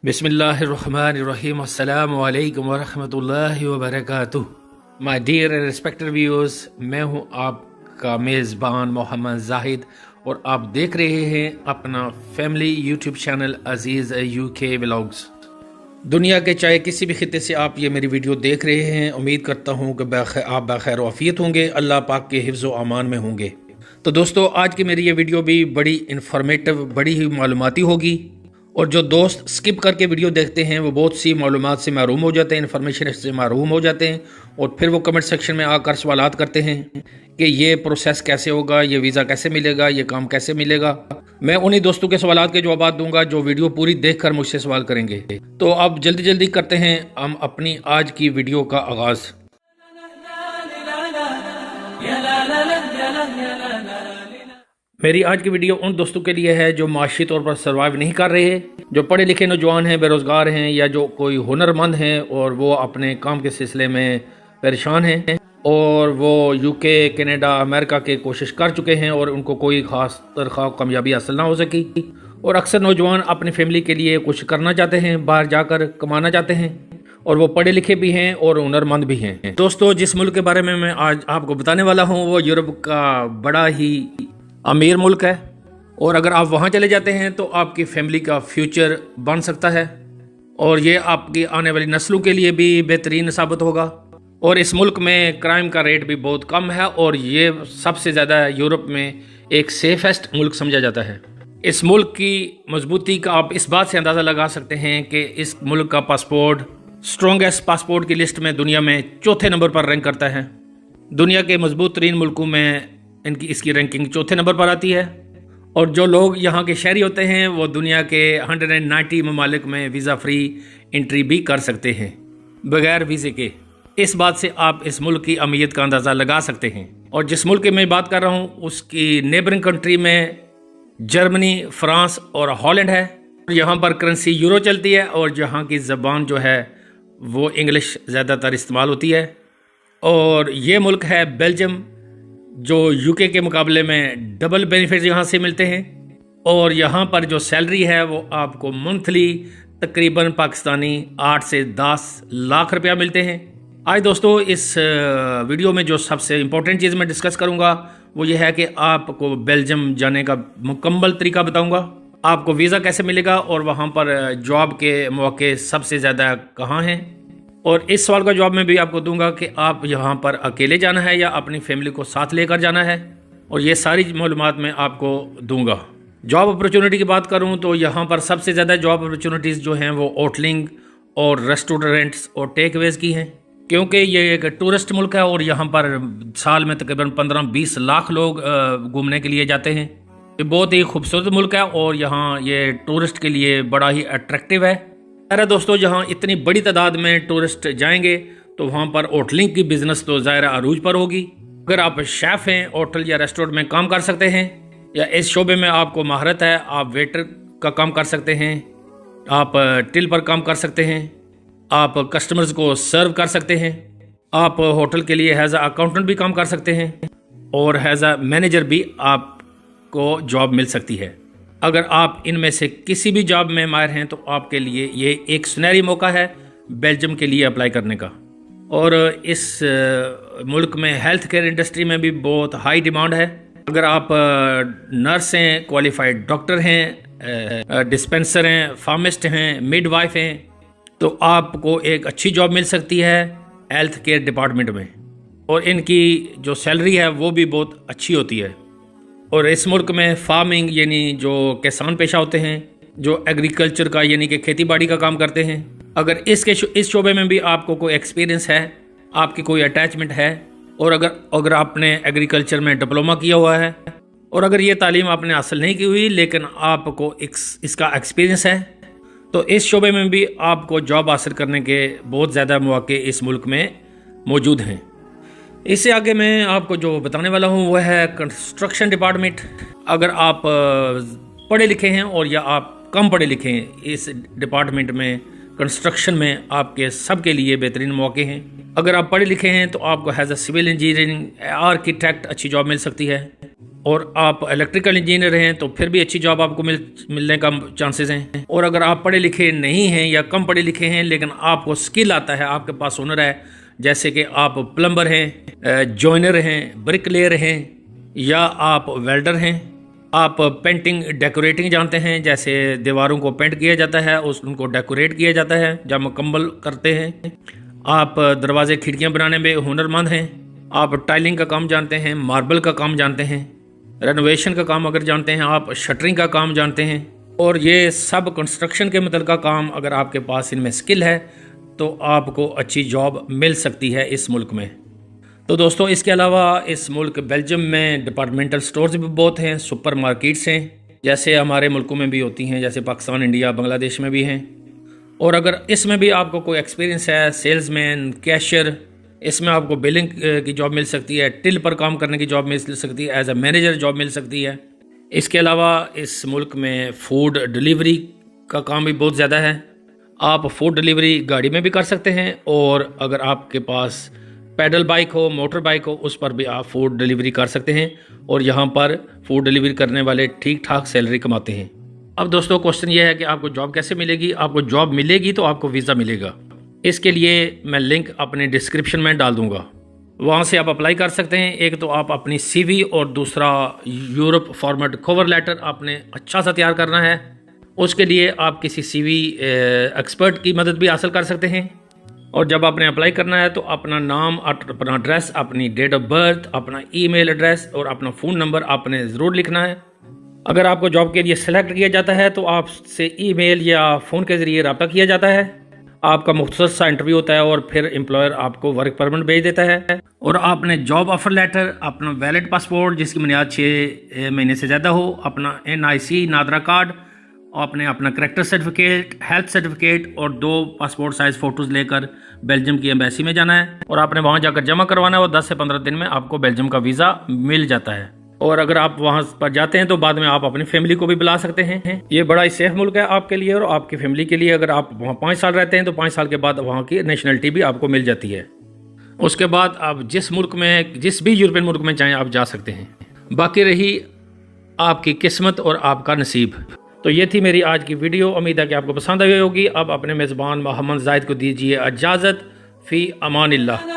बिस्मिल्लाहिर्रहमानिर्रहीम अस्सलामु अलैकुम वरहमतुल्लाहि वबरकातुह। My dear and respected viewers, मैं हूं आपका मेज़बान मोहम्मद जाहिद और आप देख रहे हैं अपना फैमिली यूट्यूब चैनल अजीज़ यूके व्लॉग्स। दुनिया के चाहे किसी भी खिते से आप ये मेरी वीडियो देख रहे हैं, उम्मीद करता हूँ कि आप बखैर वाफियत होंगे, अल्लाह पाक के हिफ्ज़ व अमान में होंगे। तो दोस्तों, आज की मेरी ये वीडियो भी बड़ी इन्फॉर्मेटिव, बड़ी ही मालूमाती होगी और जो दोस्त स्किप करके वीडियो देखते हैं वो बहुत सी मालूमात से महरूम हो जाते हैं, इन्फॉर्मेशन से महरूम हो जाते हैं और फिर वो कमेंट सेक्शन में आकर सवालात करते हैं कि ये प्रोसेस कैसे होगा, ये वीज़ा कैसे मिलेगा, ये काम कैसे मिलेगा। मैं उन्हीं दोस्तों के सवालात के जवाब दूंगा जो वीडियो पूरी देखकर मुझसे सवाल करेंगे। तो अब जल्दी जल्दी करते हैं हम अपनी आज की वीडियो का आगाज़। मेरी आज की वीडियो उन दोस्तों के लिए है जो माशी तौर पर सर्वाइव नहीं कर रहे, जो पढ़े लिखे नौजवान हैं, बेरोज़गार हैं, या जो कोई हुनरमंद हैं और वो अपने काम के सिलसिले में परेशान हैं और वो यूके, कनाडा, अमेरिका के कोशिश कर चुके हैं और उनको कोई ख़ास तरह कामयाबी हासिल ना हो सकी। और अक्सर नौजवान अपनी फैमिली के लिए कुछ करना चाहते हैं, बाहर जाकर कमाना चाहते हैं और वो पढ़े लिखे भी हैं और हुनरमंद भी हैं। दोस्तों, जिस मुल्क के बारे में मैं आज आपको बताने वाला हूँ वो यूरोप का बड़ा ही अमीर मुल्क है और अगर आप वहाँ चले जाते हैं तो आपकी फैमिली का फ्यूचर बन सकता है और ये आपकी आने वाली नस्लों के लिए भी बेहतरीन साबित होगा। और इस मुल्क में क्राइम का रेट भी बहुत कम है और ये सबसे ज़्यादा यूरोप में एक सेफेस्ट मुल्क समझा जाता है। इस मुल्क की मजबूती का आप इस बात से अंदाज़ा लगा सकते हैं कि इस मुल्क का पासपोर्ट स्ट्रॉन्गेस्ट पासपोर्ट की लिस्ट में दुनिया में चौथे नंबर पर रैंक करता है। दुनिया के मजबूत तरीन मुल्कों में इसकी रैंकिंग चौथे नंबर पर आती है और जो लोग यहाँ के शहरी होते हैं वो दुनिया के 190 ममालिक में वीज़ा फ्री एंट्री भी कर सकते हैं बगैर वीज़े के। इस बात से आप इस मुल्क की अहमियत का अंदाज़ा लगा सकते हैं। और जिस मुल्क की मैं बात कर रहा हूँ उसकी नेबरिंग कंट्री में जर्मनी, फ्रांस और हॉलैंड है। यहाँ पर करेंसी यूरो चलती है और यहाँ की ज़बान जो है वो इंग्लिश ज़्यादातर इस्तेमाल होती है। और ये मुल्क है बेल्जियम, जो यूके के मुकाबले में डबल बेनिफिट्स यहाँ से मिलते हैं और यहाँ पर जो सैलरी है वो आपको मंथली तकरीबन पाकिस्तानी 8 से 10 लाख रुपया मिलते हैं। आज दोस्तों, इस वीडियो में जो सबसे इम्पोर्टेंट चीज़ मैं डिस्कस करूँगा वो ये है कि आपको बेल्जियम जाने का मुकम्मल तरीका बताऊँगा, आपको वीज़ा कैसे मिलेगा और वहाँ पर जॉब के मौके सबसे ज़्यादा कहाँ हैं। और इस सवाल का जवाब मैं भी आपको दूंगा कि आप यहाँ पर अकेले जाना है या अपनी फैमिली को साथ लेकर जाना है, और ये सारी मालूमात मैं आपको दूंगा। जॉब अपॉर्चुनिटी की बात करूँ तो यहाँ पर सबसे ज़्यादा जॉब अपॉर्चुनिटीज़ जो हैं वो होटलिंग और रेस्टोरेंट्स और टेकअवेज़ की हैं, क्योंकि ये एक टूरिस्ट मुल्क है और यहाँ पर साल में तकरीबन 15-20 लाख लोग घूमने के लिए जाते हैं। ये बहुत ही खूबसूरत मुल्क है और यहाँ ये टूरिस्ट के लिए बड़ा ही अट्रैक्टिव है। अरे दोस्तों, जहाँ इतनी बड़ी तादाद में टूरिस्ट जाएंगे तो वहाँ पर होटलिंग की बिज़नेस तो ज़ाहिर अरूज पर होगी। अगर आप शेफ़ हैं, होटल या रेस्टोरेंट में काम कर सकते हैं या इस शोबे में आपको महारत है, आप वेटर का काम कर सकते हैं, आप टिल पर काम कर सकते हैं, आप कस्टमर्स को सर्व कर सकते हैं, आप होटल के लिए हैज़ अकाउंटेंट भी काम कर सकते हैं और हैज़ मैनेजर भी आपको जॉब मिल सकती है। अगर आप इनमें से किसी भी जॉब में माहिर हैं तो आपके लिए ये एक सुनहरी मौका है बेल्जियम के लिए अप्लाई करने का। और इस मुल्क में हेल्थ केयर इंडस्ट्री में भी बहुत हाई डिमांड है। अगर आप नर्स हैं, क्वालिफाइड डॉक्टर हैं, डिस्पेंसर हैं, फार्मिस्ट हैं, मिडवाइफ हैं, तो आपको एक अच्छी जॉब मिल सकती है हेल्थ केयर डिपार्टमेंट में और इनकी जो सैलरी है वो भी बहुत अच्छी होती है। और इस मुल्क में फार्मिंग यानी जो किसान पेशा होते हैं, जो एग्रीकल्चर का यानी कि खेती बाड़ी का काम करते हैं, अगर इस शोबे में भी आपको कोई एक्सपीरियंस है, आपकी कोई अटैचमेंट है और अगर आपने एग्रीकल्चर में डिप्लोमा किया हुआ है और अगर ये तालीम आपने हासिल नहीं की हुई लेकिन आपको इसका एक्सपीरियंस है, तो इस शोबे में भी आपको जॉब हासिल करने के बहुत ज़्यादा मौके इस मुल्क में मौजूद हैं। इससे आगे मैं आपको जो बताने वाला हूँ वह है कंस्ट्रक्शन डिपार्टमेंट। अगर आप पढ़े लिखे हैं और या आप कम पढ़े लिखे हैं, इस डिपार्टमेंट में कंस्ट्रक्शन में आपके सबके लिए बेहतरीन मौके हैं। अगर आप पढ़े लिखे हैं तो आपको has a civil engineering, architect अच्छी जॉब मिल सकती है اور آپ الیکٹریکل انجینئر ہیں تو پھر بھی اچھی جاب آپ کو ملنے کا چانسز ہیں. اور اگر آپ پڑھے لکھے نہیں ہیں یا کم پڑھے لکھے ہیں لیکن آپ کو سکل آتا ہے, آپ کے پاس ہنر ہے, جیسے کہ آپ پلمبر ہیں, جوائنر ہیں, برک لیئر ہیں, یا آپ ویلڈر ہیں, آپ پینٹنگ ڈیکوریٹنگ جانتے ہیں, جیسے دیواروں کو پینٹ کیا جاتا ہے, ان کو ڈیکوریٹ کیا جاتا ہے جب مکمل کرتے ہیں, آپ دروازے کھڑکیاں بنانے میں ہنر مند ہیں, آپ ٹائلنگ کا کام جانتے ہیں, ماربل کا کام جانتے ہیں, رینوویشن کا کام اگر جانتے ہیں, آپ شٹرنگ کا کام جانتے ہیں, اور یہ سب کنسٹرکشن کے متعلقہ کام اگر آپ کے پاس ان میں سکل ہے تو آپ کو اچھی جاب مل سکتی ہے اس ملک میں. تو دوستو اس کے علاوہ اس ملک بیلجیم میں ڈپارٹمنٹل سٹورز بھی بہت ہیں, سپر مارکیٹس ہیں, جیسے ہمارے ملکوں میں بھی ہوتی ہیں, جیسے پاکستان, انڈیا, بنگلہ دیش میں بھی ہیں. اور اگر اس میں بھی آپ کو کوئی ایکسپیرینس ہے, سیلز مین, کیشر, اس میں آپ کو بلنگ کی جاب مل سکتی ہے, ٹل پر کام کرنے کی جاب مل سکتی ہے, ایز اے مینیجر جاب مل سکتی ہے. اس کے علاوہ اس ملک میں فوڈ ڈلیوری کا کام بھی بہت زیادہ ہے. آپ فوڈ ڈلیوری گاڑی میں بھی کر سکتے ہیں, اور اگر آپ کے پاس پیڈل بائک ہو, موٹر بائک ہو, اس پر بھی آپ فوڈ ڈلیوری کر سکتے ہیں, اور یہاں پر فوڈ ڈلیوری کرنے والے ٹھیک ٹھاک سیلری کماتے ہیں. اب دوستو کوشچن یہ ہے کہ آپ کو جاب کیسے ملے گی. آپ کو جاب ملے گی تو آپ کو ویزا ملے گا. اس کے لیے میں لنک اپنے ڈسکرپشن میں ڈال دوں گا, وہاں سے آپ اپلائی کر سکتے ہیں. ایک تو آپ اپنی سی وی اور دوسرا یورپ فارمیٹ کور لیٹر آپ نے اچھا سا تیار کرنا ہے. اس کے لیے آپ کسی سی وی ایکسپرٹ کی مدد بھی حاصل کر سکتے ہیں. اور جب آپ نے اپلائی کرنا ہے تو اپنا نام, اپنا ایڈریس, اپنی ڈیٹ آف برتھ, اپنا ای میل ایڈریس اور اپنا فون نمبر آپ نے ضرور لکھنا ہے. اگر آپ کو جاب کے لیے سلیکٹ کیا جاتا ہے تو آپ سے ای میل یا فون کے ذریعے رابطہ کیا جاتا ہے. آپ کا مختصر سا انٹرویو ہوتا ہے اور پھر امپلائر آپ کو ورک پرمٹ بھیج دیتا ہے. اور آپ نے جاب آفر لیٹر, اپنا ویلڈ پاسپورٹ جس کی بنیاد 6 مہینے سے زیادہ ہو, اپنا NIC نادرا کارڈ, آپ نے اپنا کریکٹر سرٹیفکیٹ, ہیلتھ سرٹیفکیٹ اور 2 پاسپورٹ سائز فوٹوز لے کر بیلجیم کی ایمبیسی میں جانا ہے, اور آپ نے وہاں جا کر جمع کروانا ہے, اور 10 سے 15 دن میں آپ کو بیلجیم کا ویزا مل جاتا ہے. اور اگر آپ وہاں پر جاتے ہیں تو بعد میں آپ اپنی فیملی کو بھی بلا سکتے ہیں. یہ بڑا ہی سیف ملک ہے آپ کے لیے اور آپ کی فیملی کے لیے. اگر آپ وہاں 5 سال رہتے ہیں تو 5 سال کے بعد وہاں کی نیشنلٹی بھی آپ کو مل جاتی ہے. اس کے بعد آپ جس ملک میں, جس بھی یورپین ملک میں چاہیں آپ جا سکتے ہیں. باقی رہی آپ کی قسمت اور آپ کا نصیب. تو یہ تھی میری آج کی ویڈیو, امید ہے کہ آپ کو پسند آئی ہوگی. اب اپنے میزبان محمد زاہد کو دیجیے اجازت. فی امان اللہ.